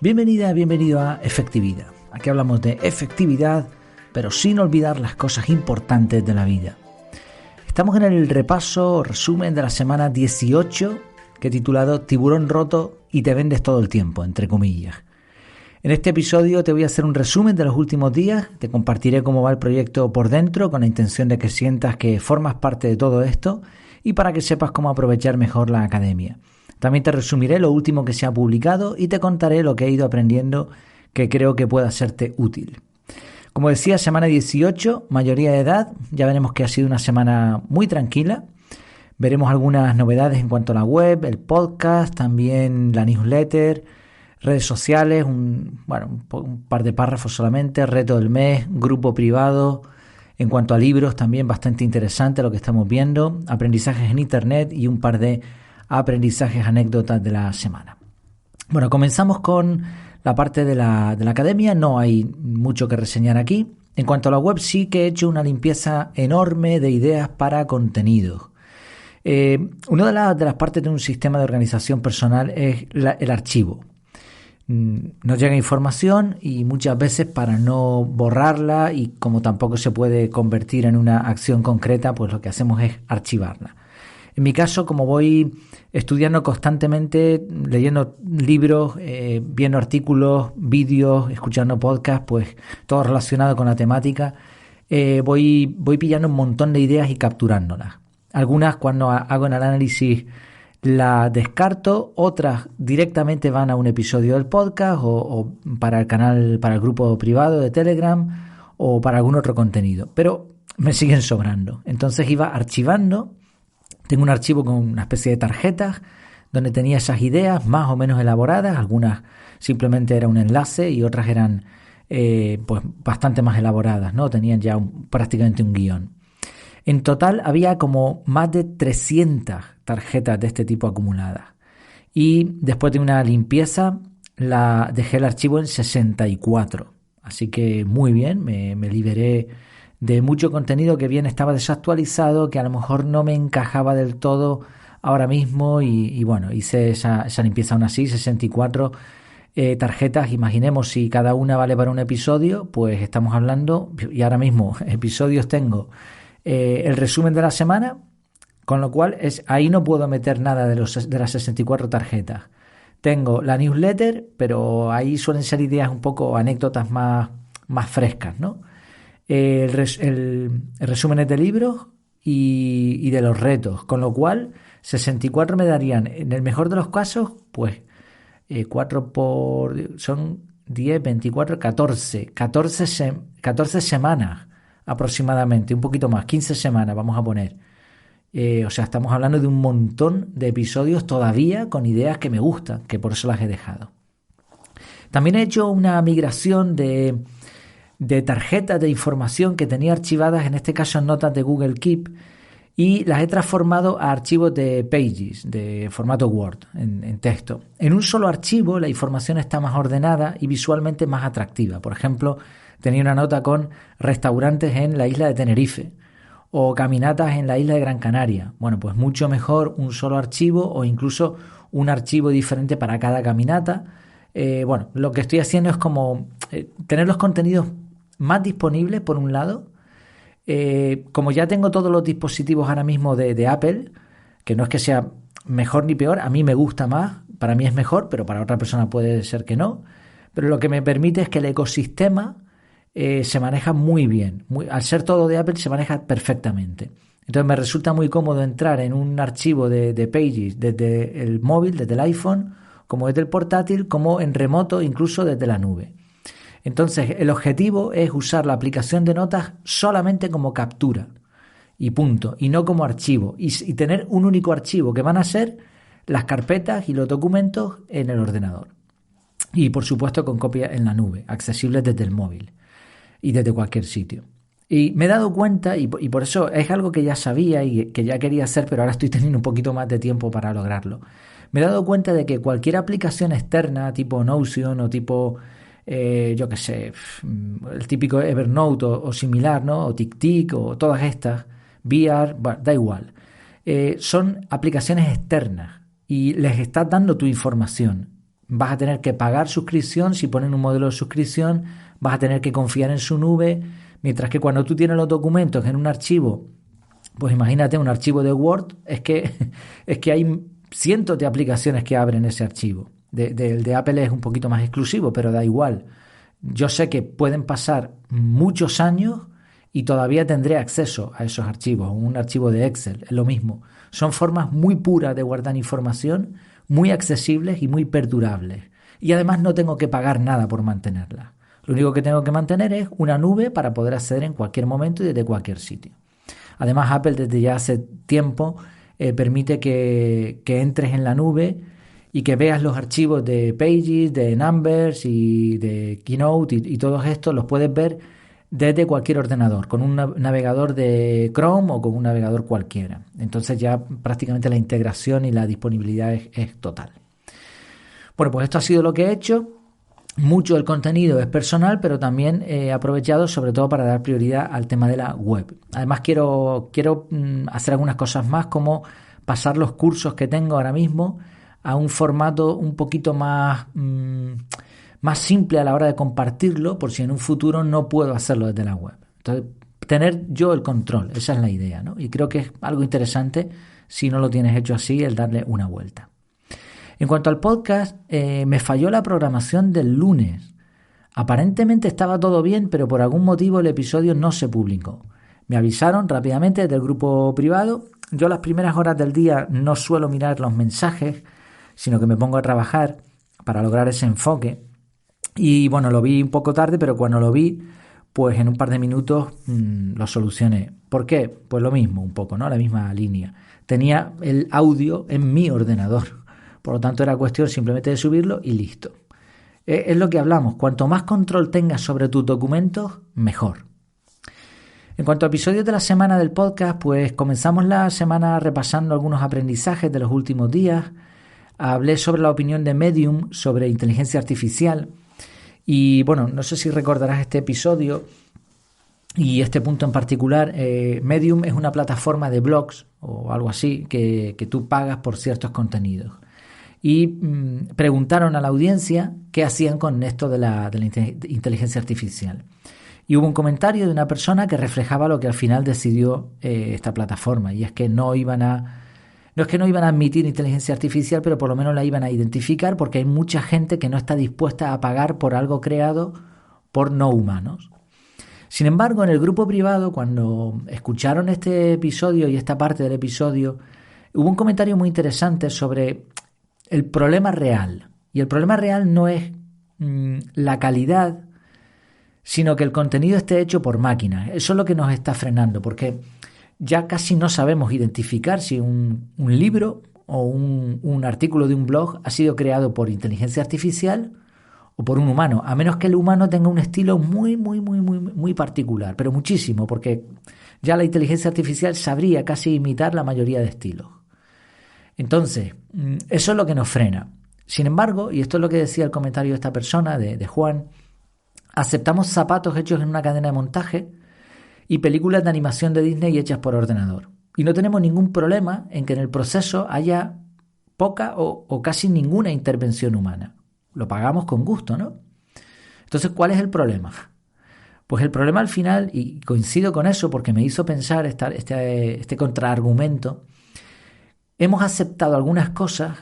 Bienvenida, bienvenido a Efectividad. Aquí hablamos de efectividad, pero sin olvidar las cosas importantes de la vida. Estamos en el repaso o resumen de la semana 18, que he titulado Tiburón roto y te vendes todo el tiempo, entre comillas. En este episodio te voy a hacer un resumen de los últimos días, te compartiré cómo va el proyecto por dentro, con la intención de que sientas que formas parte de todo esto y para que sepas cómo aprovechar mejor la academia. También te resumiré lo último que se ha publicado y te contaré lo que he ido aprendiendo que creo que pueda serte útil. Como decía, semana 18, mayoría de edad. Ya veremos que ha sido una semana muy tranquila. Veremos algunas novedades en cuanto a la web, el podcast, también la newsletter, redes sociales, un par de párrafos solamente, reto del mes, grupo privado. En cuanto a libros, también bastante interesante lo que estamos viendo, aprendizajes en internet y un par de aprendizajes, anécdotas de la semana. Bueno, comenzamos con la parte de la academia. No hay mucho que reseñar aquí. En cuanto a la web, sí que he hecho una limpieza enorme de ideas para contenidos. Una de las partes de un sistema de organización personal es el archivo. Nos llega información y muchas veces, para no borrarla y como tampoco se puede convertir en una acción concreta, pues lo que hacemos es archivarla. En mi caso, como voy estudiando constantemente, leyendo libros, viendo artículos, vídeos, escuchando podcasts, pues todo relacionado con la temática, voy pillando un montón de ideas y capturándolas. Algunas, cuando hago el análisis, las descarto, otras directamente van a un episodio del podcast o para el canal, para el grupo privado de Telegram o para algún otro contenido, pero me siguen sobrando. Entonces iba archivando. Tengo un archivo con una especie de tarjetas donde tenía esas ideas más o menos elaboradas. Algunas simplemente era un enlace y otras eran pues bastante más elaboradas, ¿no? Tenían ya prácticamente un guión. En total había como más de 300 tarjetas de este tipo acumuladas. Y después de una limpieza dejé el archivo en 64. Así que muy bien, me liberé de mucho contenido que bien estaba desactualizado, que a lo mejor no me encajaba del todo ahora mismo y bueno, hice esa limpieza aún así, 64 tarjetas. Imaginemos si cada una vale para un episodio, pues estamos hablando, y ahora mismo episodios tengo el resumen de la semana, con lo cual ahí no puedo meter nada de las 64 tarjetas. Tengo la newsletter, pero ahí suelen ser ideas un poco, anécdotas más frescas, ¿no? El resúmenes de libros y de los retos, con lo cual 64 me darían, en el mejor de los casos, pues 4 son 10, 24, 14 semanas aproximadamente, un poquito más, 15 semanas vamos a poner. O sea, estamos hablando de un montón de episodios todavía con ideas que me gustan, que por eso las he dejado. También he hecho una migración de tarjetas de información que tenía archivadas, en este caso en notas de Google Keep, y las he transformado a archivos de Pages, de formato Word, en texto. En un solo archivo la información está más ordenada y visualmente más atractiva. Por ejemplo, tenía una nota con restaurantes en la isla de Tenerife o caminatas en la isla de Gran Canaria. Bueno, pues mucho mejor un solo archivo o incluso un archivo diferente para cada caminata. Bueno, lo que estoy haciendo es como tener los contenidos más disponibles, por un lado. Como ya tengo todos los dispositivos ahora mismo de Apple, que no es que sea mejor ni peor, a mí me gusta más, para mí es mejor, pero para otra persona puede ser que no, pero lo que me permite es que el ecosistema se maneja muy bien. Al ser todo de Apple se maneja perfectamente. Entonces me resulta muy cómodo entrar en un archivo de Pages desde el móvil, desde el iPhone, como desde el portátil, como en remoto, incluso desde la nube. Entonces, el objetivo es usar la aplicación de notas solamente como captura y punto, y no como archivo, y tener un único archivo que van a ser las carpetas y los documentos en el ordenador. Y por supuesto con copia en la nube, accesibles desde el móvil y desde cualquier sitio. Y me he dado cuenta, y por eso es algo que ya sabía y que ya quería hacer, pero ahora estoy teniendo un poquito más de tiempo para lograrlo. Me he dado cuenta de que cualquier aplicación externa, tipo Notion o tipo yo qué sé, el típico Evernote o similar, ¿no? O TickTick o todas estas, VR, bueno, da igual. Son aplicaciones externas y les estás dando tu información. vas a tener que pagar suscripción. Si ponen un modelo de suscripción, vas a tener que confiar en su nube, mientras que cuando tú tienes los documentos en un archivo, pues imagínate un archivo de Word, es que hay cientos de aplicaciones que abren ese archivo. El de Apple es un poquito más exclusivo, pero da igual. Yo sé que pueden pasar muchos años y todavía tendré acceso a esos archivos, un archivo de Excel, es lo mismo. Son formas muy puras de guardar información, muy accesibles y muy perdurables. Y además no tengo que pagar nada por mantenerlas. Lo único que tengo que mantener es una nube para poder acceder en cualquier momento y desde cualquier sitio. Además, Apple desde ya hace tiempo permite que entres en la nube y que veas los archivos de Pages, de Numbers y de Keynote y todos estos los puedes ver desde cualquier ordenador, con un navegador de Chrome o con un navegador cualquiera. Entonces ya prácticamente la integración y la disponibilidad es total. Bueno, pues esto ha sido lo que he hecho. Mucho del contenido es personal, pero también he aprovechado sobre todo para dar prioridad al tema de la web. Además quiero hacer algunas cosas más, como pasar los cursos que tengo ahora mismo a un formato un poquito más simple a la hora de compartirlo, por si en un futuro no puedo hacerlo desde la web. Entonces, tener yo el control, esa es la idea, ¿no? Y creo que es algo interesante, si no lo tienes hecho así, el darle una vuelta. En cuanto al podcast, me falló la programación del lunes. Aparentemente estaba todo bien, pero por algún motivo el episodio no se publicó. Me avisaron rápidamente desde el grupo privado. Yo las primeras horas del día no suelo mirar los mensajes, sino que me pongo a trabajar para lograr ese enfoque. Y bueno, lo vi un poco tarde, pero cuando lo vi, pues en un par de minutos lo solucioné. ¿Por qué? Pues lo mismo un poco, ¿no? La misma línea. Tenía el audio en mi ordenador. Por lo tanto, era cuestión simplemente de subirlo y listo. Es lo que hablamos. Cuanto más control tengas sobre tus documentos, mejor. En cuanto a episodios de la semana del podcast, pues comenzamos la semana repasando algunos aprendizajes de los últimos días. Hablé sobre la opinión de Medium sobre inteligencia artificial. Y bueno, no sé si recordarás este episodio y este punto en particular. Medium es una plataforma de blogs o algo así que tú pagas por ciertos contenidos. Y preguntaron a la audiencia qué hacían con esto de la inteligencia artificial. Y hubo un comentario de una persona que reflejaba lo que al final decidió esta plataforma, y es que no iban a admitir inteligencia artificial, pero por lo menos la iban a identificar, porque hay mucha gente que no está dispuesta a pagar por algo creado por no humanos. Sin embargo, en el grupo privado, cuando escucharon este episodio y esta parte del episodio, hubo un comentario muy interesante sobre el problema real. Y el problema real no es la calidad, sino que el contenido esté hecho por máquinas. Eso es lo que nos está frenando, porque ya casi no sabemos identificar si un libro o un artículo de un blog ha sido creado por inteligencia artificial o por un humano, a menos que el humano tenga un estilo muy, muy, muy, muy, muy particular, pero muchísimo, porque ya la inteligencia artificial sabría casi imitar la mayoría de estilos. Entonces, eso es lo que nos frena. Sin embargo, y esto es lo que decía el comentario de esta persona, de Juan, aceptamos zapatos hechos en una cadena de montaje y películas de animación de Disney hechas por ordenador. Y no tenemos ningún problema en que en el proceso haya poca o casi ninguna intervención humana. Lo pagamos con gusto, ¿no? Entonces, ¿cuál es el problema? Pues el problema al final, y coincido con eso porque me hizo pensar este contraargumento, hemos aceptado algunas cosas,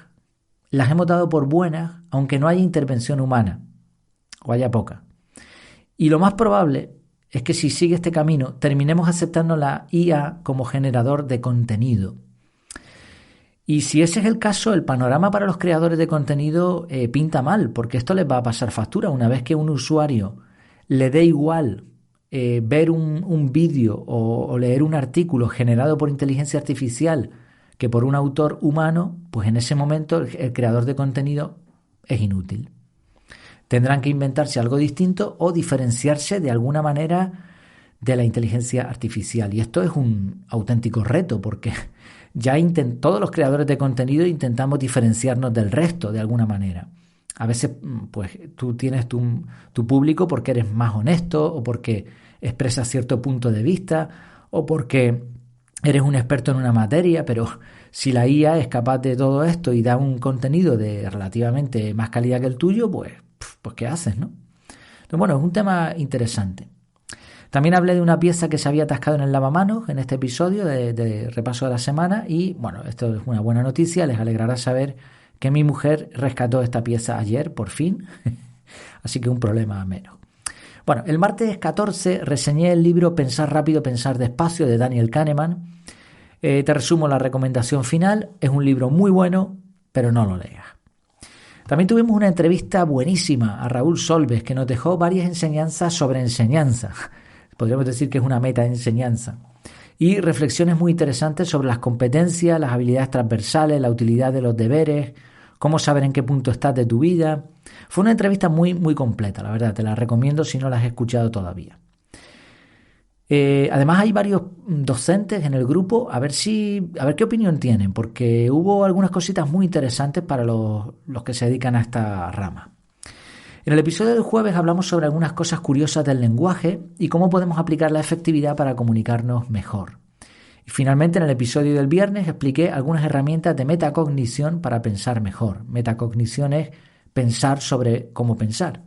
las hemos dado por buenas, aunque no haya intervención humana, o haya poca. Y lo más probable es que si sigue este camino, terminemos aceptando la IA como generador de contenido. Y si ese es el caso, el panorama para los creadores de contenido pinta mal, porque esto les va a pasar factura. Una vez que un usuario le dé igual ver un vídeo o leer un artículo generado por inteligencia artificial que por un autor humano, pues en ese momento el creador de contenido es inútil. Tendrán que inventarse algo distinto o diferenciarse de alguna manera de la inteligencia artificial. Y esto es un auténtico reto, porque ya todos los creadores de contenido intentamos diferenciarnos del resto de alguna manera. A veces pues tú tienes tu público porque eres más honesto, o porque expresas cierto punto de vista, o porque eres un experto en una materia, pero si la IA es capaz de todo esto y da un contenido de relativamente más calidad que el tuyo, pues ¿qué haces, no? Entonces, bueno, es un tema interesante. También hablé de una pieza que se había atascado en el lavamanos en este episodio de repaso de la semana y, bueno, esto es una buena noticia, les alegrará saber que mi mujer rescató esta pieza ayer, por fin, así que un problema menos. Bueno, el martes 14 reseñé el libro Pensar rápido, pensar despacio de Daniel Kahneman. Te resumo la recomendación final, es un libro muy bueno, pero no lo leas. También tuvimos una entrevista buenísima a Raúl Solves que nos dejó varias enseñanzas sobre enseñanza. Podríamos decir que es una meta enseñanza. Y reflexiones muy interesantes sobre las competencias, las habilidades transversales, la utilidad de los deberes, cómo saber en qué punto estás de tu vida. Fue una entrevista muy, muy completa, la verdad, te la recomiendo si no la has escuchado todavía. Además hay varios docentes en el grupo, a ver qué opinión tienen, porque hubo algunas cositas muy interesantes para los que se dedican a esta rama. En el episodio del jueves hablamos sobre algunas cosas curiosas del lenguaje y cómo podemos aplicar la efectividad para comunicarnos mejor. Y finalmente en el episodio del viernes expliqué algunas herramientas de metacognición para pensar mejor. Metacognición es pensar sobre cómo pensar.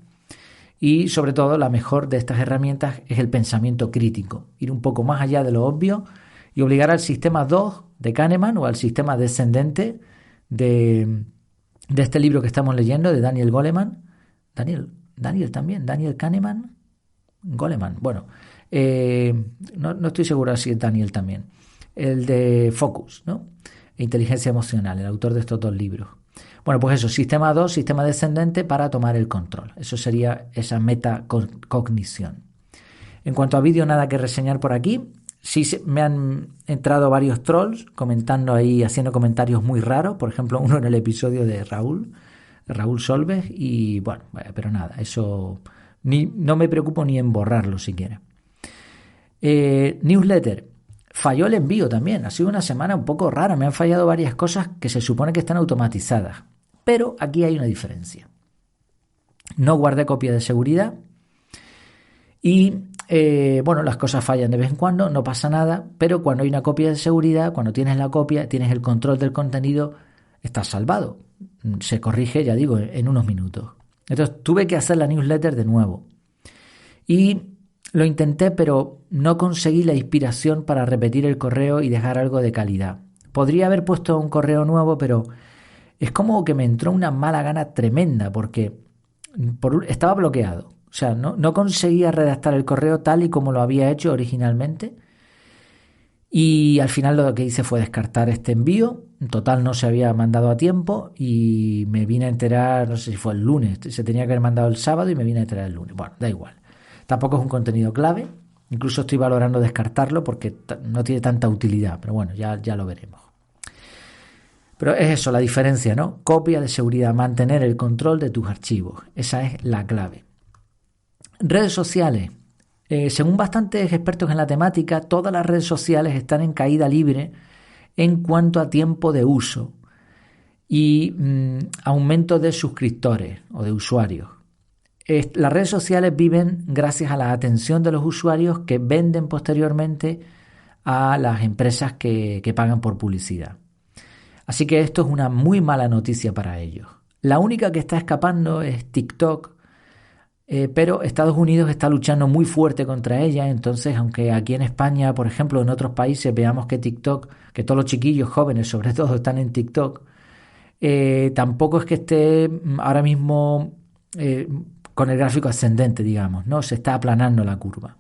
Y sobre todo la mejor de estas herramientas es el pensamiento crítico, ir un poco más allá de lo obvio y obligar al sistema 2 de Kahneman o al sistema descendente de este libro que estamos leyendo de Daniel Goleman. Daniel Kahneman, Goleman, bueno, no estoy seguro si es Daniel también, el de Focus, ¿no? Inteligencia emocional, el autor de estos dos libros. Bueno, pues eso, sistema 2, sistema descendente para tomar el control. Eso sería esa metacognición. En cuanto a vídeo, nada que reseñar por aquí. Sí me han entrado varios trolls comentando ahí, haciendo comentarios muy raros. Por ejemplo, uno en el episodio de Raúl Solves. Y bueno, pero nada, eso no me preocupo ni en borrarlo siquiera. Newsletter. Falló el envío también. Ha sido una semana un poco rara. Me han fallado varias cosas que se supone que están automatizadas. Pero aquí hay una diferencia. No guardé copia de seguridad. Y bueno, las cosas fallan de vez en cuando, no pasa nada. Pero cuando hay una copia de seguridad, cuando tienes la copia, tienes el control del contenido, estás salvado. Se corrige, ya digo, en unos minutos. Entonces tuve que hacer la newsletter de nuevo. Y lo intenté, pero no conseguí la inspiración para repetir el correo y dejar algo de calidad. Podría haber puesto un correo nuevo, pero es como que me entró una mala gana tremenda porque estaba bloqueado. O sea, no conseguía redactar el correo tal y como lo había hecho originalmente. Y al final lo que hice fue descartar este envío. En total no se había mandado a tiempo y me vine a enterar, no sé si fue el lunes, se tenía que haber mandado el sábado y me vine a enterar el lunes. Bueno, da igual. Tampoco es un contenido clave, incluso estoy valorando descartarlo porque no tiene tanta utilidad, pero bueno, ya lo veremos. Pero es eso, la diferencia, ¿no? Copia de seguridad, mantener el control de tus archivos, esa es la clave. Redes sociales. Según bastantes expertos en la temática, todas las redes sociales están en caída libre en cuanto a tiempo de uso y aumento de suscriptores o de usuarios. Las redes sociales viven gracias a la atención de los usuarios que venden posteriormente a las empresas que pagan por publicidad. Así que esto es una muy mala noticia para ellos. La única que está escapando es TikTok, pero Estados Unidos está luchando muy fuerte contra ella. Entonces, aunque aquí en España, por ejemplo, en otros países veamos que TikTok, que todos los chiquillos jóvenes sobre todo están en TikTok, tampoco es que esté ahora mismo con el gráfico ascendente, digamos, ¿no? Se está aplanando la curva.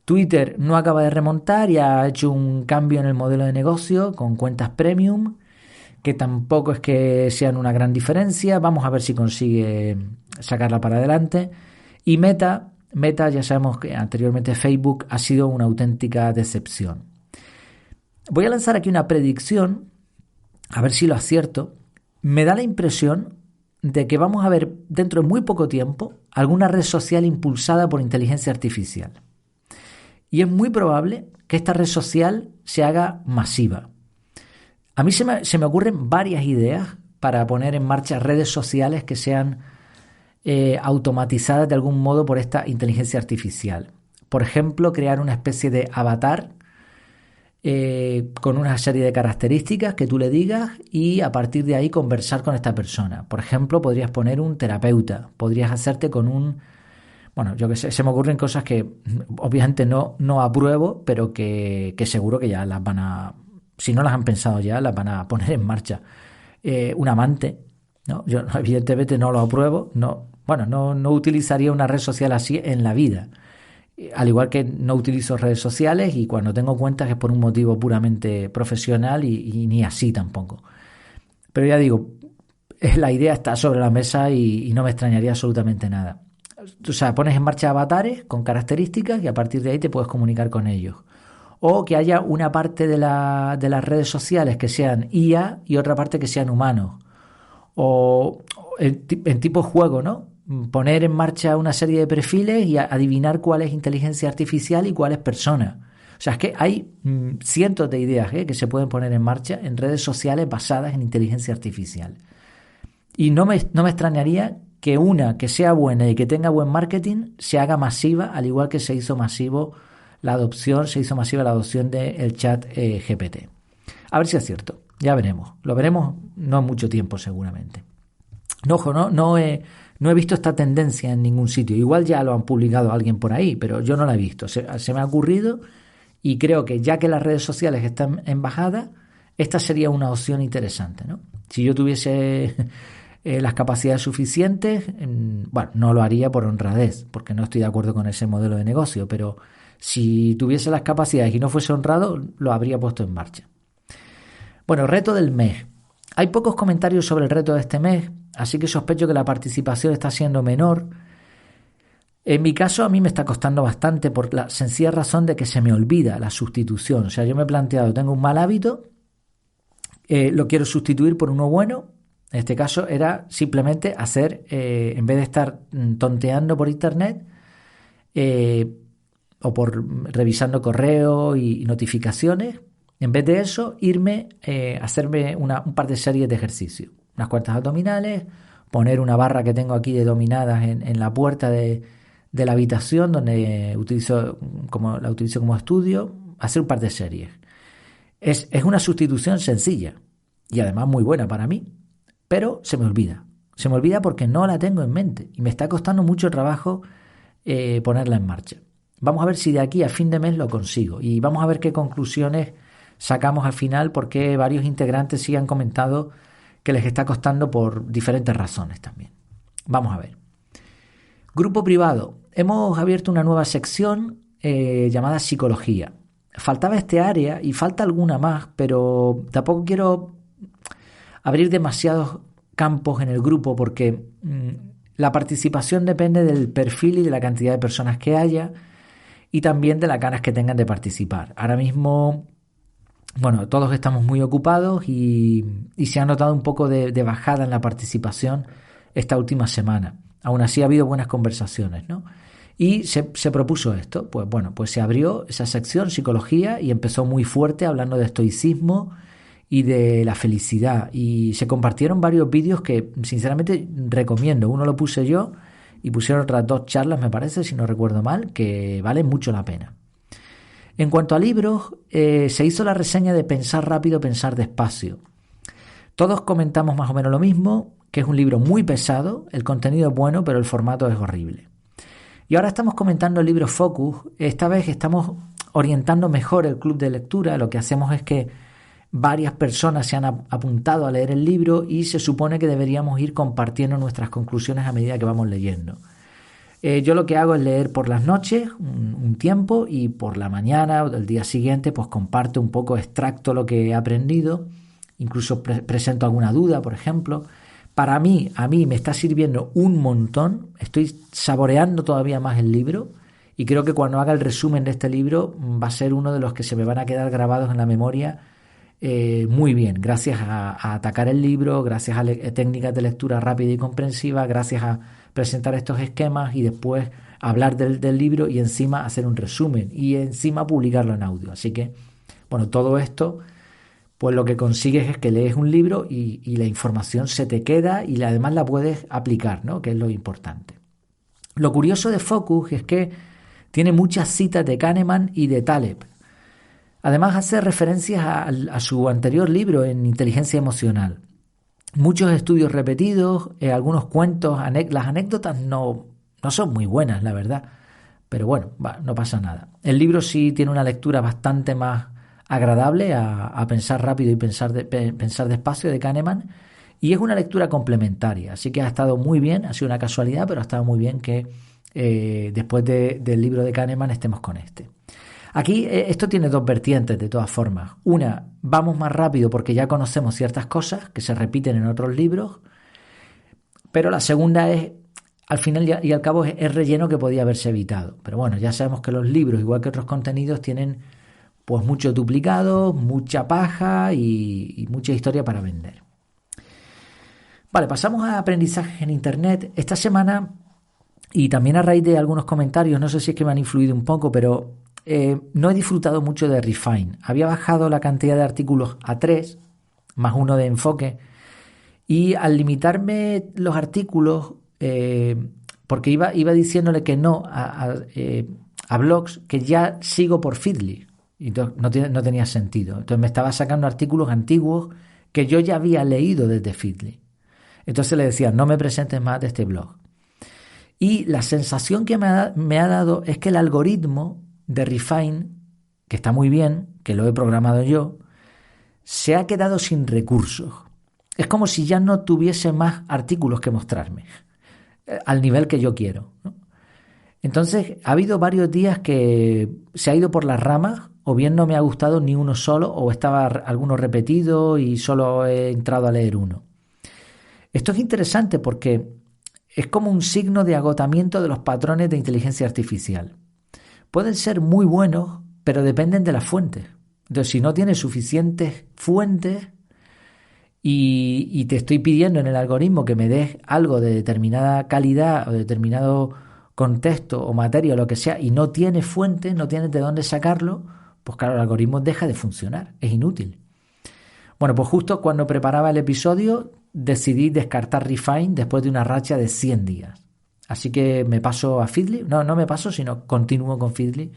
Twitter no acaba de remontar y ha hecho un cambio en el modelo de negocio con cuentas premium, que tampoco es que sean una gran diferencia. Vamos a ver si consigue sacarla para adelante. Y Meta, ya sabemos que anteriormente Facebook ha sido una auténtica decepción. Voy a lanzar aquí una predicción, a ver si lo acierto. Me da la impresión de que vamos a ver dentro de muy poco tiempo alguna red social impulsada por inteligencia artificial. Y es muy probable que esta red social se haga masiva. A mí se me ocurren varias ideas para poner en marcha redes sociales que sean automatizadas de algún modo por esta inteligencia artificial. Por ejemplo, crear una especie de avatar con una serie de características que tú le digas y a partir de ahí conversar con esta persona. Por ejemplo, podrías poner un terapeuta, podrías hacerte con un... Bueno, yo que sé, se me ocurren cosas que obviamente no apruebo, pero que seguro que ya las van a... Si no las han pensado ya, las van a poner en marcha. Un amante, ¿no? Yo evidentemente no lo apruebo, no utilizaría una red social así en la vida. Al igual que no utilizo redes sociales y cuando tengo cuentas es por un motivo puramente profesional y ni así tampoco. Pero ya digo, la idea está sobre la mesa y no me extrañaría absolutamente nada. O sea, pones en marcha avatares con características y a partir de ahí te puedes comunicar con ellos. O que haya una parte de las redes sociales que sean IA y otra parte que sean humanos. O en tipo juego, ¿no? Poner en marcha una serie de perfiles y adivinar cuál es inteligencia artificial y cuál es persona. O sea, es que hay cientos de ideas que se pueden poner en marcha en redes sociales basadas en inteligencia artificial. Y no me extrañaría que una que sea buena y que tenga buen marketing se haga masiva, al igual que se hizo masiva la adopción del chat GPT. A ver si es cierto, ya veremos. Lo veremos no en mucho tiempo seguramente. No, ojo, no he visto esta tendencia en ningún sitio. Igual ya lo han publicado alguien por ahí, pero yo no la he visto. Se me ha ocurrido y creo que ya que las redes sociales están en bajada, esta sería una opción interesante, ¿no? Si yo tuviese las capacidades suficientes, bueno, no lo haría por honradez, porque no estoy de acuerdo con ese modelo de negocio, pero si tuviese las capacidades y no fuese honrado, lo habría puesto en marcha. Bueno, reto del mes. Hay pocos comentarios sobre el reto de este mes, así que sospecho que la participación está siendo menor. En mi caso, a mí me está costando bastante por la sencilla razón de que se me olvida la sustitución. O sea, yo me he planteado, tengo un mal hábito, lo quiero sustituir por uno bueno. En este caso era simplemente hacer, en vez de estar tonteando por internet o por revisando correo y notificaciones, en vez de eso, irme a hacerme un par de series de ejercicio. Unas cuantas abdominales, poner una barra que tengo aquí de dominadas en la puerta de la habitación donde la utilizo como estudio, hacer un par de series. Es una sustitución sencilla y además muy buena para mí, pero se me olvida. Se me olvida porque no la tengo en mente y me está costando mucho trabajo ponerla en marcha. Vamos a ver si de aquí a fin de mes lo consigo y vamos a ver qué conclusiones sacamos al final, porque varios integrantes sí han comentado que les está costando por diferentes razones también. Vamos a ver. Grupo privado. Hemos abierto una nueva sección llamada psicología. Faltaba este área y falta alguna más, pero tampoco quiero abrir demasiados campos en el grupo porque la participación depende del perfil y de la cantidad de personas que haya y también de las ganas que tengan de participar. Ahora mismo, bueno, todos estamos muy ocupados y se ha notado un poco de bajada en la participación esta última semana. Aún así ha habido buenas conversaciones, ¿no? Y se propuso esto, pues bueno, pues se abrió esa sección psicología y empezó muy fuerte hablando de estoicismo y de la felicidad. Y se compartieron varios vídeos que sinceramente recomiendo. Uno lo puse yo y pusieron otras 2 charlas, me parece, si no recuerdo mal, que valen mucho la pena. En cuanto a libros, se hizo la reseña de Pensar rápido, pensar despacio. Todos comentamos más o menos lo mismo, que es un libro muy pesado, el contenido es bueno, pero el formato es horrible. Y ahora estamos comentando el libro Focus. Esta vez estamos orientando mejor el club de lectura. Lo que hacemos es que varias personas se han apuntado a leer el libro y se supone que deberíamos ir compartiendo nuestras conclusiones a medida que vamos leyendo. Yo lo que hago es leer por las noches un tiempo y por la mañana o del día siguiente pues comparto un poco, extracto lo que he aprendido, incluso presento alguna duda, por ejemplo. A mí me está sirviendo un montón, estoy saboreando todavía más el libro y creo que cuando haga el resumen de este libro va a ser uno de los que se me van a quedar grabados en la memoria muy bien, gracias a atacar el libro, gracias a técnicas de lectura rápida y comprensiva, gracias a presentar estos esquemas y después hablar del libro y encima hacer un resumen y encima publicarlo en audio. Así que, bueno, todo esto, pues lo que consigues es que lees un libro y la información se te queda y además la puedes aplicar, ¿no? Que es lo importante. Lo curioso de Focus es que tiene muchas citas de Kahneman y de Taleb. Además hace referencias a su anterior libro en inteligencia emocional. Muchos estudios repetidos, algunos cuentos, las anécdotas no son muy buenas, la verdad. Pero bueno, no pasa nada. El libro sí tiene una lectura bastante más agradable a pensar rápido y pensar despacio de Kahneman. Y es una lectura complementaria. Así que ha estado muy bien, ha sido una casualidad, pero ha estado muy bien que después del libro de Kahneman estemos con este. Aquí esto tiene dos vertientes de todas formas. Una, vamos más rápido porque ya conocemos ciertas cosas que se repiten en otros libros, pero la segunda es, al final y al cabo, es relleno que podía haberse evitado. Pero bueno, ya sabemos que los libros, igual que otros contenidos, tienen pues muchos duplicados, mucha paja y mucha historia para vender. Vale, pasamos a aprendizajes en Internet. Esta semana, y también a raíz de algunos comentarios, no sé si es que me han influido un poco, pero no he disfrutado mucho de Refine. Había bajado la cantidad de artículos a 3, más uno de enfoque, y al limitarme los artículos, porque iba diciéndole que no a blogs que ya sigo por Feedly, y entonces no tenía sentido. Entonces me estaba sacando artículos antiguos que yo ya había leído desde Feedly. Entonces le decía, no me presentes más de este blog. Y la sensación que me ha dado es que el algoritmo de Refine, que está muy bien, que lo he programado yo, se ha quedado sin recursos. Es como si ya no tuviese más artículos que mostrarme, al nivel que yo quiero, ¿no? Entonces ha habido varios días que se ha ido por las ramas, o bien no me ha gustado ni uno solo, o estaba alguno repetido y solo he entrado a leer uno. Esto es interesante porque es como un signo de agotamiento de los patrones de inteligencia artificial. Pueden ser muy buenos, pero dependen de las fuentes. Entonces, si no tienes suficientes fuentes y te estoy pidiendo en el algoritmo que me des algo de determinada calidad o de determinado contexto o materia o lo que sea, y no tienes fuentes, no tienes de dónde sacarlo, pues claro, el algoritmo deja de funcionar, es inútil. Bueno, pues justo cuando preparaba el episodio decidí descartar Refine después de una racha de 100 días. Así que me paso a Feedly. No me paso, sino continúo con Feedly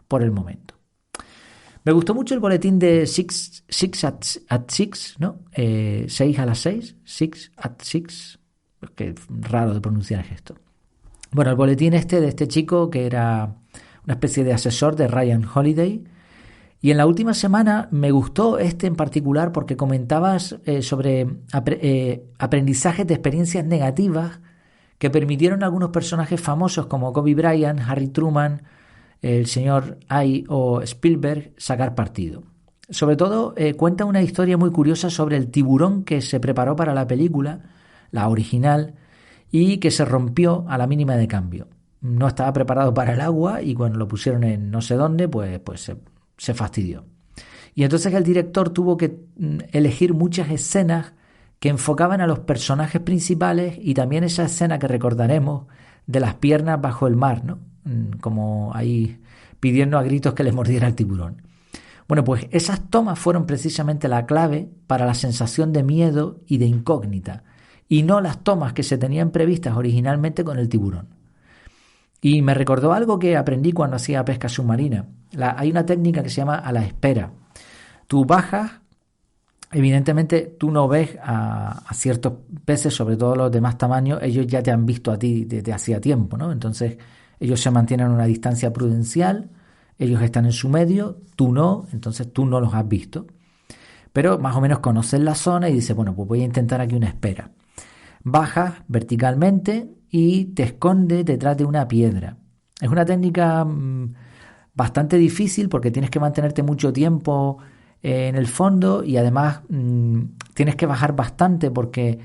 por el momento. Me gustó mucho el boletín de Six at Six, ¿no? 6 a las 6. 6 at 6. Qué raro de pronunciar esto. Bueno, el boletín de este chico que era una especie de asesor de Ryan Holiday. Y en la última semana me gustó en particular porque comentabas sobre aprendizajes de experiencias negativas que permitieron a algunos personajes famosos como Kobe Bryant, Harry Truman, el señor Ay o Spielberg sacar partido. Sobre todo cuenta una historia muy curiosa sobre el tiburón que se preparó para la película, la original, y que se rompió a la mínima de cambio. No estaba preparado para el agua y cuando lo pusieron en no sé dónde, pues se fastidió. Y entonces el director tuvo que elegir muchas escenas que enfocaban a los personajes principales y también esa escena que recordaremos de las piernas bajo el mar, ¿no? Como ahí pidiendo a gritos que les mordiera el tiburón. Bueno, pues esas tomas fueron precisamente la clave para la sensación de miedo y de incógnita, y no las tomas que se tenían previstas originalmente con el tiburón. Y me recordó algo que aprendí cuando hacía pesca submarina. Hay una técnica que se llama a la espera. Tú bajas, evidentemente tú no ves a ciertos peces, sobre todo los de más tamaño, ellos ya te han visto a ti desde hacía tiempo, ¿no? Entonces ellos se mantienen a una distancia prudencial, ellos están en su medio, tú no, entonces tú no los has visto. Pero más o menos conoces la zona y dices, bueno, pues voy a intentar aquí una espera. Bajas verticalmente y te escondes detrás de una piedra. Es una técnica bastante difícil porque tienes que mantenerte mucho tiempo en el fondo y además tienes que bajar bastante porque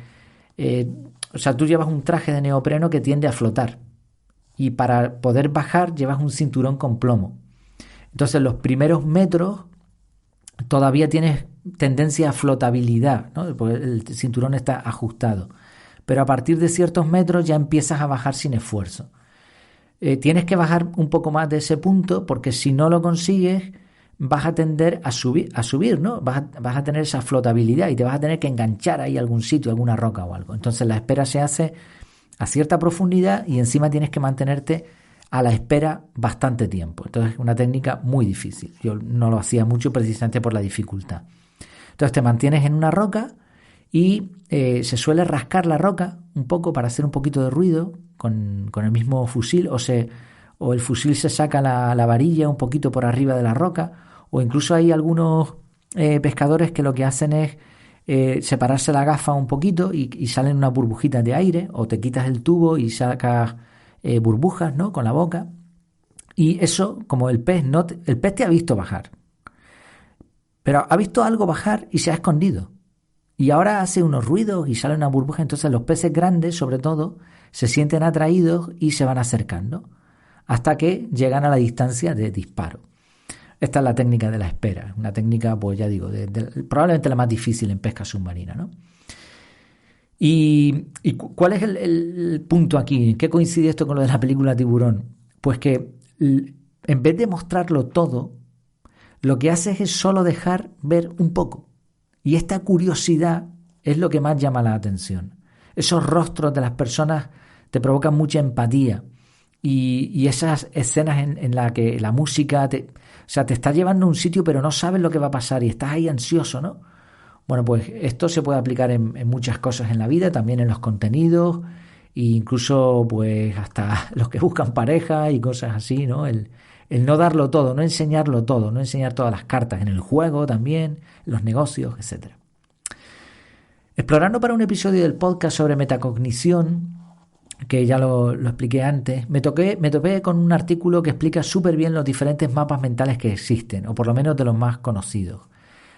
tú llevas un traje de neopreno que tiende a flotar y para poder bajar llevas un cinturón con plomo. Entonces los primeros metros todavía tienes tendencia a flotabilidad, ¿no? Porque el cinturón está ajustado. Pero a partir de ciertos metros ya empiezas a bajar sin esfuerzo. Tienes que bajar un poco más de ese punto porque si no lo consigues vas a tender a subir, ¿no? Vas a tener esa flotabilidad y te vas a tener que enganchar ahí a algún sitio, alguna roca o algo. Entonces la espera se hace a cierta profundidad y encima tienes que mantenerte a la espera bastante tiempo. Entonces es una técnica muy difícil. Yo no lo hacía mucho precisamente por la dificultad. Entonces te mantienes en una roca y se suele rascar la roca un poco para hacer un poquito de ruido con el mismo fusil, o el fusil se saca la varilla un poquito por arriba de la roca, o incluso hay algunos pescadores que lo que hacen es separarse la gafa un poquito y salen unas burbujitas de aire, o te quitas el tubo y sacas burbujas, ¿no?, con la boca. Y eso, como el pez te ha visto bajar, pero ha visto algo bajar y se ha escondido. Y ahora hace unos ruidos y sale una burbuja. Entonces los peces grandes, sobre todo, se sienten atraídos y se van acercando hasta que llegan a la distancia de disparo. Esta es la técnica de la espera. Una técnica, pues ya digo, probablemente la más difícil en pesca submarina, ¿no? ¿Y cuál es el punto aquí? ¿En qué coincide esto con lo de la película Tiburón? Pues que en vez de mostrarlo todo, lo que haces es solo dejar ver un poco. Y esta curiosidad es lo que más llama la atención. Esos rostros de las personas te provocan mucha empatía. Y esas escenas en las que la música te está llevando a un sitio, pero no sabes lo que va a pasar y estás ahí ansioso, ¿no? Bueno, pues esto se puede aplicar en muchas cosas en la vida, también en los contenidos, e incluso pues hasta los que buscan pareja y cosas así, ¿no? El no darlo todo, no enseñarlo todo, no enseñar todas las cartas en el juego también, en los negocios, etcétera. Explorando para un episodio del podcast sobre metacognición, que ya lo expliqué antes, me topé con un artículo que explica súper bien los diferentes mapas mentales que existen, o por lo menos de los más conocidos.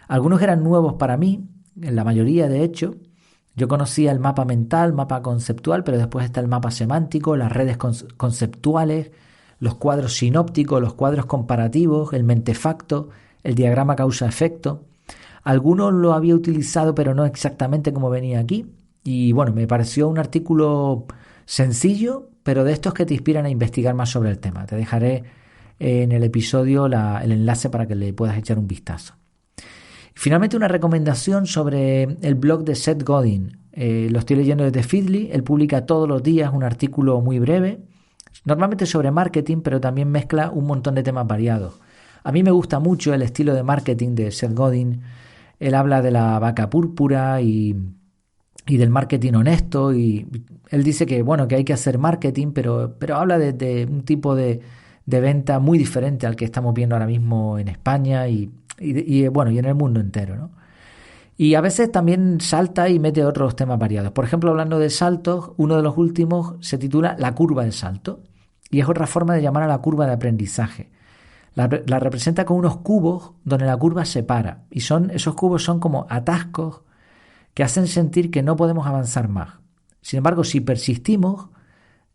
Algunos eran nuevos para mí, en la mayoría de hecho. Yo conocía el mapa mental, mapa conceptual, pero después está el mapa semántico, las redes conceptuales, los cuadros sinópticos, los cuadros comparativos, el mentefacto, el diagrama causa-efecto. Algunos lo había utilizado, pero no exactamente como venía aquí. Y bueno, me pareció un artículo sencillo, pero de estos que te inspiran a investigar más sobre el tema. Te dejaré en el episodio el enlace para que le puedas echar un vistazo. Finalmente, una recomendación sobre el blog de Seth Godin. Lo estoy leyendo desde Feedly. Él publica todos los días un artículo muy breve, normalmente sobre marketing, pero también mezcla un montón de temas variados. A mí me gusta mucho el estilo de marketing de Seth Godin. Él habla de la vaca púrpura y del marketing honesto, y él dice que bueno, que hay que hacer marketing, pero habla de un tipo de venta muy diferente al que estamos viendo ahora mismo en España y en el mundo entero, ¿no? Y a veces también salta y mete otros temas variados. Por ejemplo, hablando de saltos, uno de los últimos se titula La curva de salto, y es otra forma de llamar a la curva de aprendizaje. La representa con unos cubos donde la curva se para, y esos cubos son como atascos que hacen sentir que no podemos avanzar más. Sin embargo, si persistimos,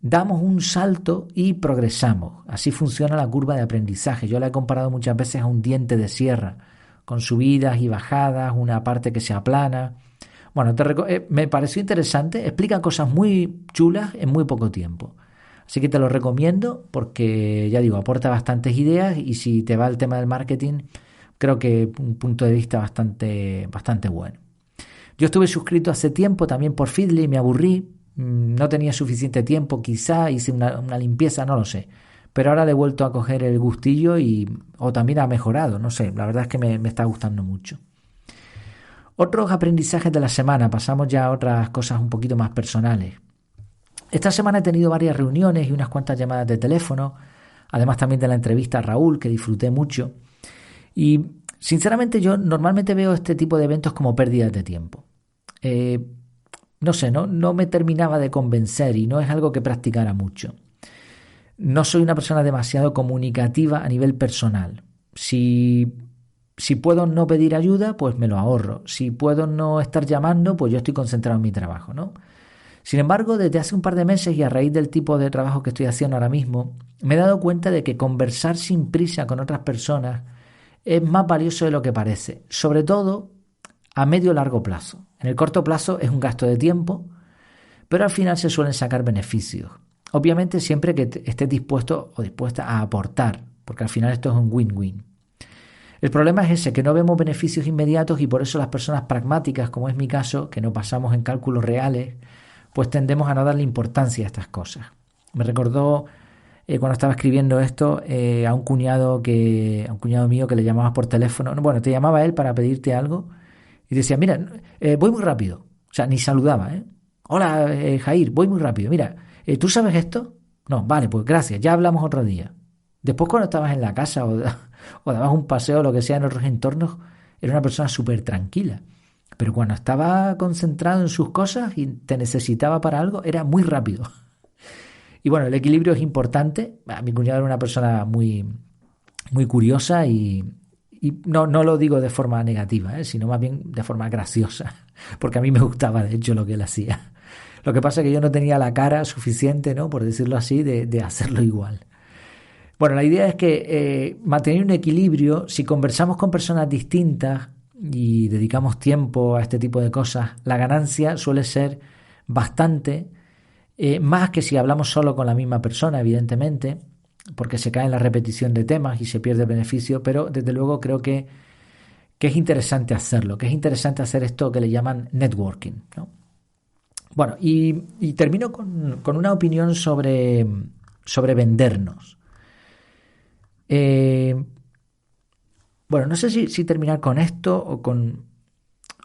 damos un salto y progresamos. Así funciona la curva de aprendizaje. Yo la he comparado muchas veces a un diente de sierra, con subidas y bajadas, una parte que se aplana. Bueno, me pareció interesante, explica cosas muy chulas en muy poco tiempo. Así que te lo recomiendo porque, ya digo, aporta bastantes ideas, y si te va el tema del marketing, creo que un punto de vista bastante bueno. Yo estuve suscrito hace tiempo también por Feedly y me aburrí. No tenía suficiente tiempo, quizá hice una limpieza, no lo sé. Pero ahora le he vuelto a coger el gustillo o también ha mejorado, no sé. La verdad es que me está gustando mucho. Otros aprendizajes de la semana. Pasamos ya a otras cosas un poquito más personales. Esta semana he tenido varias reuniones y unas cuantas llamadas de teléfono. Además también de la entrevista a Raúl, que disfruté mucho. Y sinceramente yo normalmente veo este tipo de eventos como pérdidas de tiempo. No sé, no me terminaba de convencer y no es algo que practicara mucho. No soy una persona demasiado comunicativa a nivel personal. Si puedo no pedir ayuda, pues me lo ahorro. Si puedo no estar llamando, pues yo estoy concentrado en mi trabajo, ¿no? Sin embargo, desde hace un par de meses y a raíz del tipo de trabajo que estoy haciendo ahora mismo, me he dado cuenta de que conversar sin prisa con otras personas es más valioso de lo que parece, sobre todo a medio o largo plazo. En el corto plazo es un gasto de tiempo, pero al final se suelen sacar beneficios. Obviamente siempre que estés dispuesto o dispuesta a aportar, porque al final esto es un win-win. El problema es ese, que no vemos beneficios inmediatos, y por eso las personas pragmáticas, como es mi caso, que no pasamos en cálculos reales, pues tendemos a no darle importancia a estas cosas. Me recordó cuando estaba escribiendo esto, a un cuñado mío que le llamaba por teléfono. Bueno, te llamaba él para pedirte algo y decía, mira, voy muy rápido. O sea, ni saludaba, ¿eh? Hola, Jair, voy muy rápido. Mira, ¿tú sabes esto? No, vale, pues gracias, ya hablamos otro día. Después cuando estabas en la casa o dabas un paseo o lo que sea en otros entornos, era una persona súper tranquila. Pero cuando estaba concentrado en sus cosas y te necesitaba para algo, era muy rápido. Y bueno, el equilibrio es importante. Mi cuñado era una persona muy, muy curiosa y no lo digo de forma negativa, sino más bien de forma graciosa, porque a mí me gustaba de hecho lo que él hacía. Lo que pasa es que yo no tenía la cara suficiente, ¿no? Por decirlo así, de hacerlo igual. Bueno, la idea es que mantener un equilibrio, si conversamos con personas distintas y dedicamos tiempo a este tipo de cosas, la ganancia suele ser bastante, más que si hablamos solo con la misma persona, evidentemente, porque se cae en la repetición de temas y se pierde el beneficio, pero desde luego creo que es interesante hacerlo, que es interesante hacer esto que le llaman networking, ¿no? Bueno, y termino con una opinión sobre vendernos. Eh, bueno, no sé si terminar con esto o con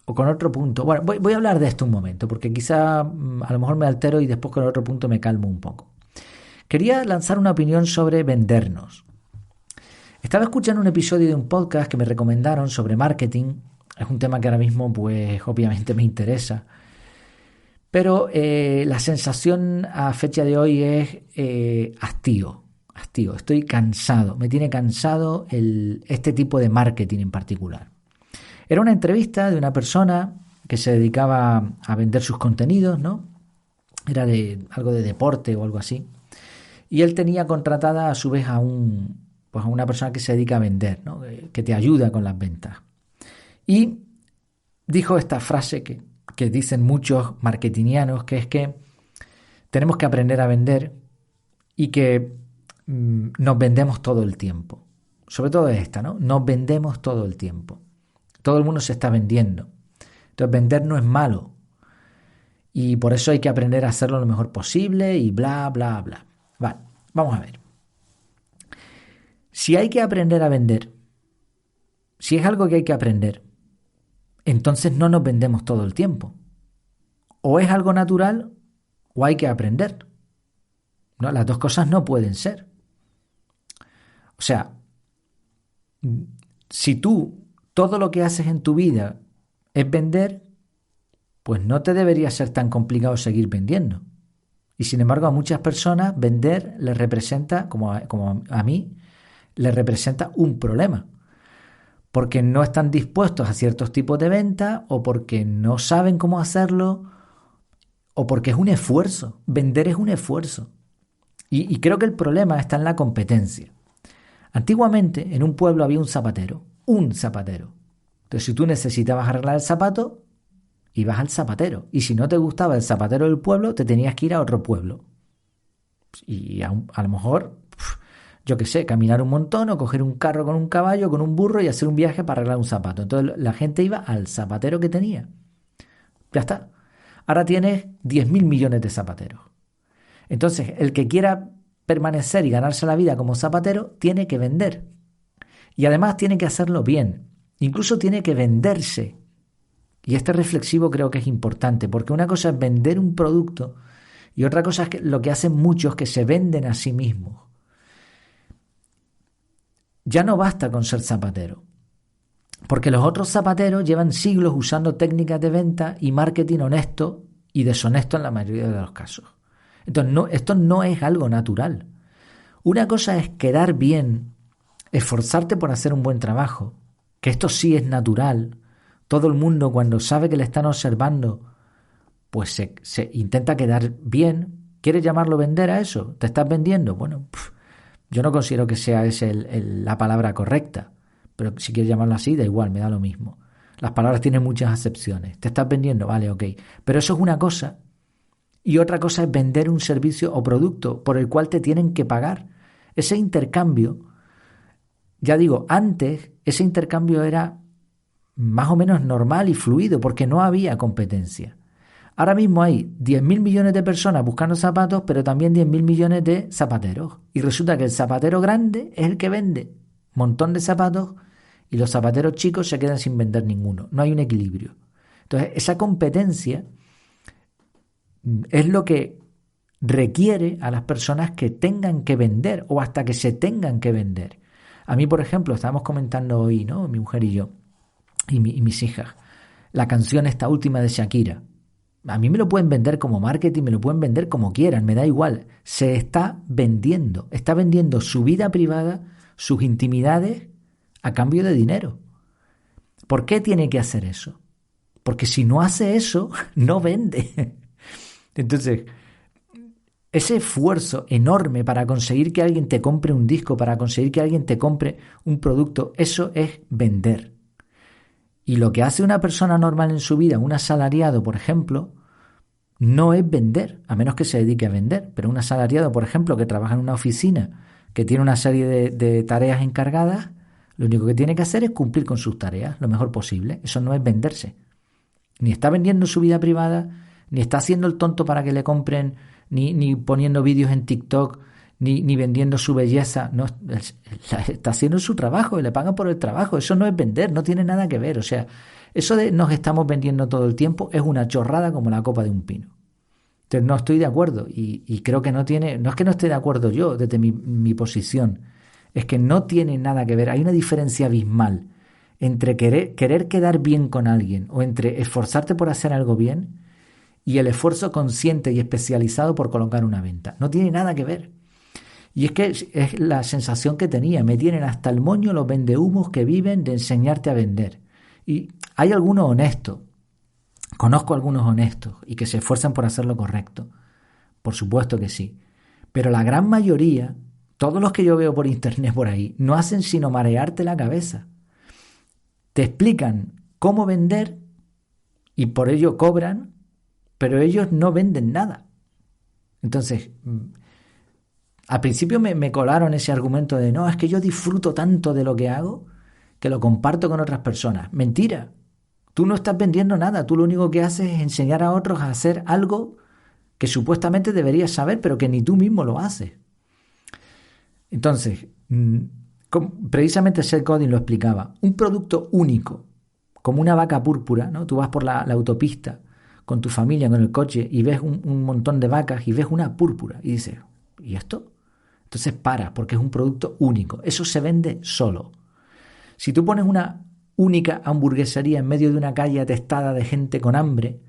otro punto. Bueno, voy a hablar de esto un momento, porque quizá a lo mejor me altero y después con otro punto me calmo un poco. Quería lanzar una opinión sobre vendernos. Estaba escuchando un episodio de un podcast que me recomendaron sobre marketing. Es un tema que ahora mismo, pues, obviamente me interesa. Pero la sensación a fecha de hoy es hastío. Estoy cansado. Me tiene cansado este tipo de marketing en particular. Era una entrevista de una persona que se dedicaba a vender sus contenidos, ¿no? Era de algo de deporte o algo así. Y él tenía contratada a su vez pues a una persona que se dedica a vender, ¿no? Que te ayuda con las ventas. Y dijo esta frase que dicen muchos marketingianos, que es que tenemos que aprender a vender y que nos vendemos todo el tiempo. Sobre todo esta, ¿no? Nos vendemos todo el tiempo. Todo el mundo se está vendiendo. Entonces vender no es malo. Y por eso hay que aprender a hacerlo lo mejor posible y bla, bla, bla. Vale, vamos a ver. Si hay que aprender a vender, si es algo que hay que aprender, entonces no nos vendemos todo el tiempo. O es algo natural o hay que aprender. No, las dos cosas no pueden ser. O sea, si tú todo lo que haces en tu vida es vender, pues no te debería ser tan complicado seguir vendiendo. Y sin embargo a muchas personas vender les representa, como a mí, les representa un problema. Porque no están dispuestos a ciertos tipos de venta o porque no saben cómo hacerlo o porque es un esfuerzo. Vender es un esfuerzo. Y creo que el problema está en la competencia. Antiguamente en un pueblo había un zapatero. Entonces si tú necesitabas arreglar el zapato, ibas al zapatero. Y si no te gustaba el zapatero del pueblo, te tenías que ir a otro pueblo. Y a lo mejor, yo qué sé, caminar un montón o coger un carro con un caballo, con un burro y hacer un viaje para arreglar un zapato. Entonces la gente iba al zapatero que tenía. Ya está. Ahora tienes 10.000 millones de zapateros. Entonces, el que quiera permanecer y ganarse la vida como zapatero, tiene que vender. Y además tiene que hacerlo bien. Incluso tiene que venderse. Y este reflexivo creo que es importante, porque una cosa es vender un producto y otra cosa es lo que hacen muchos, que se venden a sí mismos. Ya no basta con ser zapatero, porque los otros zapateros llevan siglos usando técnicas de venta y marketing honesto y deshonesto en la mayoría de los casos. Entonces, esto no es algo natural. Una cosa es quedar bien, esforzarte por hacer un buen trabajo, que esto sí es natural. Todo el mundo, cuando sabe que le están observando, pues se intenta quedar bien. ¿Quieres llamarlo vender a eso? ¿Te estás vendiendo? Bueno, yo no considero que sea esa la palabra correcta, pero si quieres llamarlo así, da igual, me da lo mismo. Las palabras tienen muchas acepciones. ¿Te estás vendiendo? Vale, ok. Pero eso es una cosa. Y otra cosa es vender un servicio o producto por el cual te tienen que pagar. Ese intercambio, ya digo, antes ese intercambio era más o menos normal y fluido porque no había competencia. Ahora mismo hay 10.000 millones de personas buscando zapatos, pero también 10.000 millones de zapateros. Y resulta que el zapatero grande es el que vende un montón de zapatos y los zapateros chicos se quedan sin vender ninguno. No hay un equilibrio. Entonces, esa competencia es lo que requiere a las personas que tengan que vender o hasta que se tengan que vender. A mí, por ejemplo, estábamos comentando hoy, ¿no? Mi mujer y yo, y mis hijas, la canción esta última de Shakira. A mí me lo pueden vender como marketing, me lo pueden vender como quieran, me da igual. Se está vendiendo su vida privada, sus intimidades, a cambio de dinero. ¿Por qué tiene que hacer eso? Porque si no hace eso, no vende. Entonces, ese esfuerzo enorme para conseguir que alguien te compre un disco, para conseguir que alguien te compre un producto, eso es vender. Y lo que hace una persona normal en su vida, un asalariado, por ejemplo, no es vender, a menos que se dedique a vender. Pero un asalariado, por ejemplo, que trabaja en una oficina, que tiene una serie de tareas encargadas, lo único que tiene que hacer es cumplir con sus tareas lo mejor posible. Eso no es venderse. Ni está vendiendo su vida privada, ni está haciendo el tonto para que le compren, ni poniendo vídeos en TikTok, ni vendiendo su belleza. No, está haciendo su trabajo y le pagan por el trabajo. Eso no es vender, no tiene nada que ver. O sea, eso de nos estamos vendiendo todo el tiempo es una chorrada como la copa de un pino. Entonces no estoy de acuerdo y creo que no es que no esté de acuerdo yo desde mi posición, es que no tiene nada que ver. Hay una diferencia abismal entre querer quedar bien con alguien o entre esforzarte por hacer algo bien y el esfuerzo consciente y especializado por colocar una venta. No tiene nada que ver. Y es que es la sensación que tenía. Me tienen hasta el moño los vendehumos que viven de enseñarte a vender. Y hay algunos honestos. Conozco algunos honestos y que se esfuerzan por hacer lo correcto. Por supuesto que sí. Pero la gran mayoría, todos los que yo veo por internet por ahí, no hacen sino marearte la cabeza. Te explican cómo vender y por ello cobran, pero ellos no venden nada. Entonces, al principio me colaron ese argumento de no, es que yo disfruto tanto de lo que hago que lo comparto con otras personas. Mentira. Tú no estás vendiendo nada. Tú lo único que haces es enseñar a otros a hacer algo que supuestamente deberías saber, pero que ni tú mismo lo haces. Entonces, precisamente Seth Godin lo explicaba. Un producto único, como una vaca púrpura, ¿no? Tú vas por la autopista con tu familia, con el coche, y ves un montón de vacas y ves una púrpura. Y dices, ¿y esto? Entonces para, porque es un producto único. Eso se vende solo. Si tú pones una única hamburguesería en medio de una calle atestada de gente con hambre,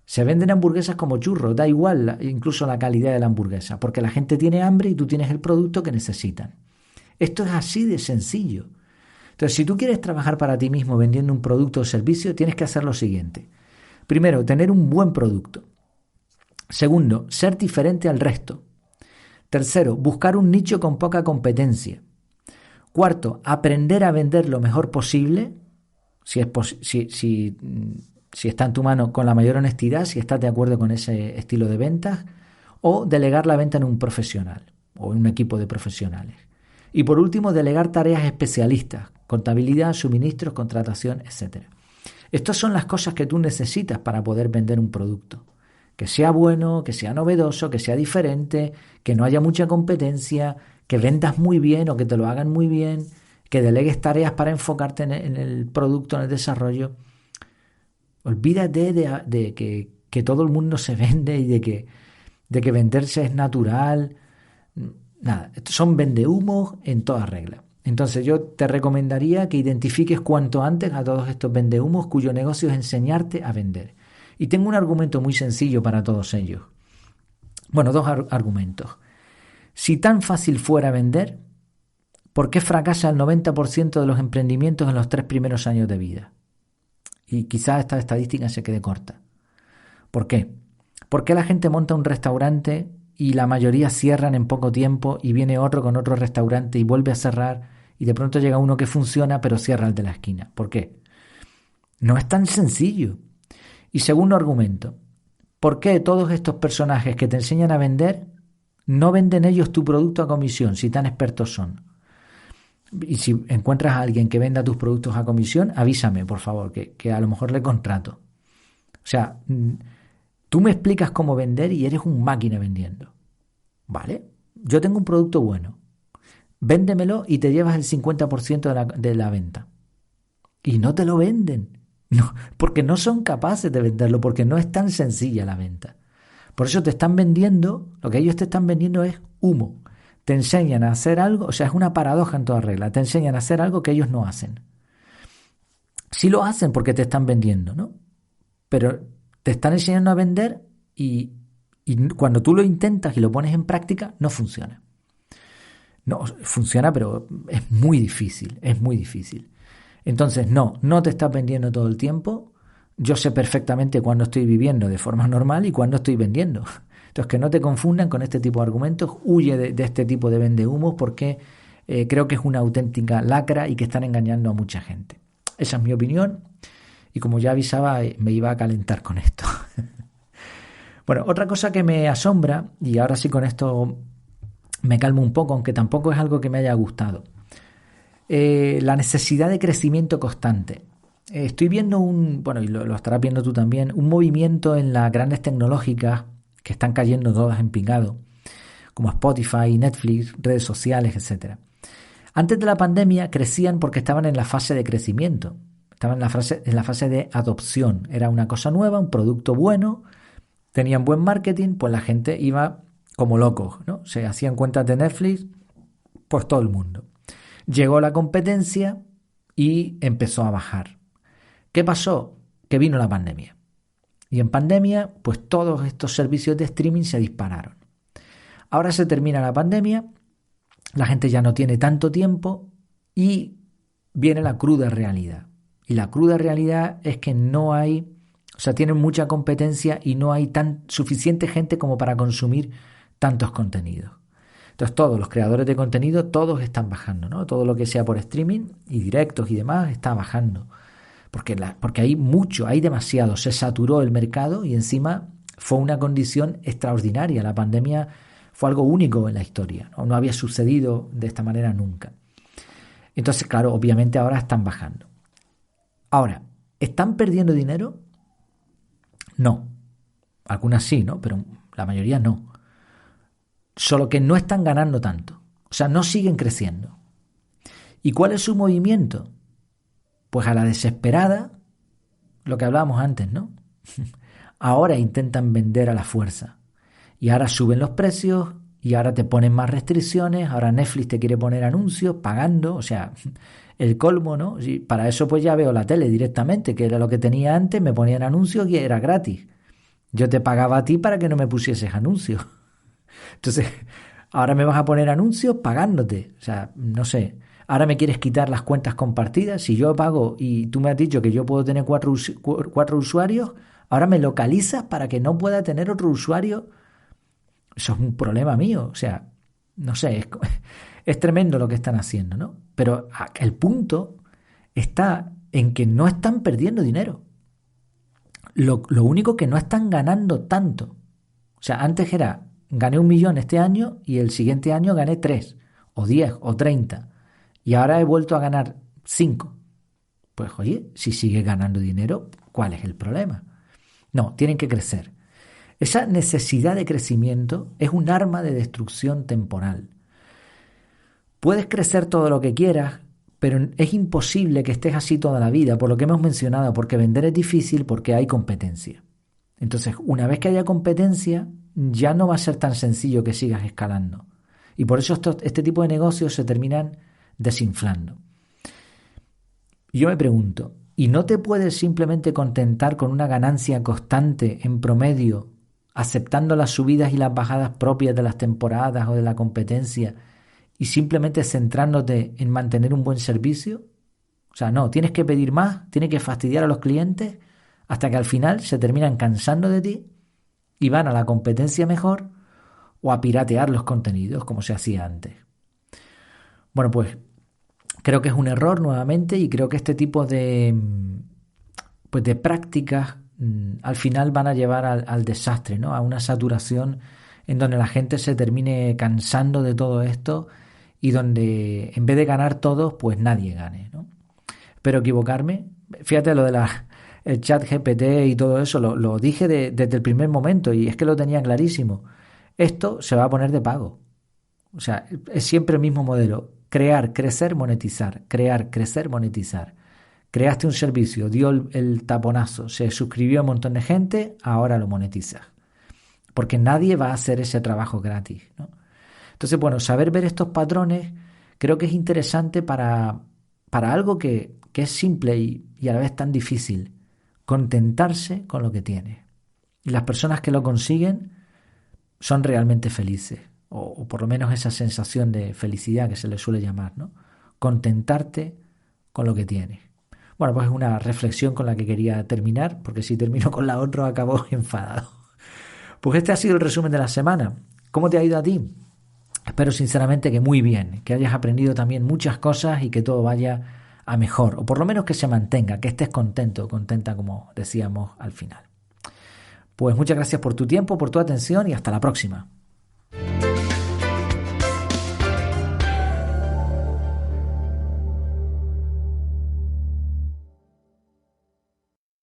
se venden hamburguesas como churros, da igual incluso la calidad de la hamburguesa, porque la gente tiene hambre y tú tienes el producto que necesitan. Esto es así de sencillo. Entonces, si tú quieres trabajar para ti mismo vendiendo un producto o servicio, tienes que hacer lo siguiente. Primero, tener un buen producto. Segundo, ser diferente al resto. Tercero, buscar un nicho con poca competencia. Cuarto, aprender a vender lo mejor posible, si está en tu mano, con la mayor honestidad, si estás de acuerdo con ese estilo de ventas, o delegar la venta en un profesional o en un equipo de profesionales. Y por último, delegar tareas especialistas, contabilidad, suministros, contratación, etc. Estas son las cosas que tú necesitas para poder vender un producto. Que sea bueno, que sea novedoso, que sea diferente, que no haya mucha competencia, que vendas muy bien o que te lo hagan muy bien, que delegues tareas para enfocarte en el producto, en el desarrollo. Olvídate de que todo el mundo se vende y de que venderse es natural. Nada, son vendehumos en toda regla. Entonces yo te recomendaría que identifiques cuanto antes a todos estos vendehumos cuyo negocio es enseñarte a vender. Y tengo un argumento muy sencillo para todos ellos. Bueno, dos argumentos. Si tan fácil fuera vender, ¿por qué fracasa el 90% de los emprendimientos en los 3 primeros años de vida? Y quizás esta estadística se quede corta. ¿Por qué? ¿Por qué la gente monta un restaurante y la mayoría cierran en poco tiempo y viene otro con otro restaurante y vuelve a cerrar y de pronto llega uno que funciona pero cierra el de la esquina? ¿Por qué? No es tan sencillo. Y segundo argumento, ¿por qué todos estos personajes que te enseñan a vender no venden ellos tu producto a comisión si tan expertos son? Y si encuentras a alguien que venda tus productos a comisión, avísame, por favor, que a lo mejor le contrato. O sea, Tú me explicas cómo vender y eres un máquina vendiendo. ¿Vale? Yo tengo un producto bueno. Véndemelo y te llevas el 50% de la venta. Y no te lo venden. No, porque no son capaces de venderlo, porque no es tan sencilla la venta. Por eso te están vendiendo, lo que ellos te están vendiendo es humo. Te enseñan a hacer algo, o sea, es una paradoja en toda regla. Te enseñan a hacer algo que ellos no hacen. Sí lo hacen porque te están vendiendo, ¿no? Pero te están enseñando a vender y cuando tú lo intentas y lo pones en práctica, no funciona. No, funciona, pero es muy difícil, es muy difícil. Entonces, no te estás vendiendo todo el tiempo. Yo sé perfectamente cuándo estoy viviendo de forma normal y cuándo estoy vendiendo. Entonces, que no te confundan con este tipo de argumentos. Huye de este tipo de vendehumos porque creo que es una auténtica lacra y que están engañando a mucha gente. Esa es mi opinión y como ya avisaba, me iba a calentar con esto. Bueno, otra cosa que me asombra, y ahora sí con esto me calmo un poco, aunque tampoco es algo que me haya gustado. La necesidad de crecimiento constante. Estoy viendo bueno, y lo estarás viendo tú también, un movimiento en las grandes tecnológicas que están cayendo todas en picado, como Spotify, Netflix, redes sociales, etcétera. Antes de la pandemia crecían porque estaban en la fase de crecimiento, estaban en la fase de adopción. Era una cosa nueva, un producto bueno, tenían buen marketing, pues la gente iba como locos, ¿no? Se hacían cuentas de Netflix, pues todo el mundo. Llegó la competencia y empezó a bajar. ¿Qué pasó? Que vino la pandemia. Y en pandemia, pues todos estos servicios de streaming se dispararon. Ahora se termina la pandemia, la gente ya no tiene tanto tiempo y viene la cruda realidad. Y la cruda realidad es que no hay, o sea, tienen mucha competencia y no hay suficiente gente como para consumir tantos contenidos. Entonces todos los creadores de contenido, todos están bajando, ¿no? Todo lo que sea por streaming y directos y demás está bajando. Porque hay demasiado, se saturó el mercado y encima fue una condición extraordinaria. La pandemia fue algo único en la historia, ¿no? No había sucedido de esta manera nunca. Entonces, claro, obviamente ahora están bajando. Ahora, ¿están perdiendo dinero? No. Algunas sí, ¿no? Pero la mayoría no. Solo que no están ganando tanto. O sea, no siguen creciendo. ¿Y cuál es su movimiento? Pues a la desesperada, lo que hablábamos antes, ¿no? Ahora intentan vender a la fuerza. Y ahora suben los precios y ahora te ponen más restricciones. Ahora Netflix te quiere poner anuncios pagando. O sea, el colmo, ¿no? Y para eso pues ya veo la tele directamente, que era lo que tenía antes. Me ponían anuncios y era gratis. Yo te pagaba a ti para que no me pusieses anuncios. Entonces, ahora me vas a poner anuncios pagándote. O sea, no sé. Ahora me quieres quitar las cuentas compartidas. Si yo pago y tú me has dicho que yo puedo tener cuatro usuarios, ahora me localizas para que no pueda tener otro usuario. Eso es un problema mío. O sea, no sé, es tremendo lo que están haciendo, ¿no? Pero el punto está en que no están perdiendo dinero. Lo único que no están ganando tanto. O sea, antes era, gané 1.000.000 este año y el siguiente año gané 3, o 10, o 30. Y ahora he vuelto a ganar 5. Pues oye, si sigues ganando dinero, ¿cuál es el problema? No, tienen que crecer. Esa necesidad de crecimiento es un arma de destrucción temporal. Puedes crecer todo lo que quieras, pero es imposible que estés así toda la vida, por lo que hemos mencionado, porque vender es difícil, porque hay competencia. Entonces, una vez que haya competencia, ya no va a ser tan sencillo que sigas escalando. Y por eso este tipo de negocios se terminan desinflando. Y yo me pregunto, ¿y no te puedes simplemente contentar con una ganancia constante en promedio, aceptando las subidas y las bajadas propias de las temporadas o de la competencia y simplemente centrándote en mantener un buen servicio? O sea, no, tienes que pedir más, tienes que fastidiar a los clientes hasta que al final se terminan cansando de ti y van a la competencia mejor o a piratear los contenidos como se hacía antes. Bueno, pues creo que es un error nuevamente y creo que este tipo de prácticas al final van a llevar al desastre, ¿no? A una saturación en donde la gente se termine cansando de todo esto y donde en vez de ganar todos, pues nadie gane, ¿no? Pero equivocarme, fíjate lo de el chat GPT y todo eso, lo dije desde el primer momento y es que lo tenía clarísimo. Esto se va a poner de pago. O sea, es siempre el mismo modelo. Crear, crecer, monetizar. Crear, crecer, monetizar. Creaste un servicio, dio el taponazo, se suscribió a un montón de gente, ahora lo monetizas. Porque nadie va a hacer ese trabajo gratis, ¿no? Entonces, bueno, saber ver estos patrones creo que es interesante para algo que es simple y a la vez tan difícil. Contentarse con lo que tienes. Y las personas que lo consiguen son realmente felices. O por lo menos esa sensación de felicidad que se le suele llamar, ¿no? Contentarte con lo que tienes. Bueno, pues es una reflexión con la que quería terminar, porque si termino con la otra acabo enfadado. Pues este ha sido el resumen de la semana. ¿Cómo te ha ido a ti? Espero sinceramente que muy bien, que hayas aprendido también muchas cosas y que todo vaya a mejor, o por lo menos que se mantenga, que estés contento, contenta como decíamos al final. Pues muchas gracias por tu tiempo, por tu atención y hasta la próxima.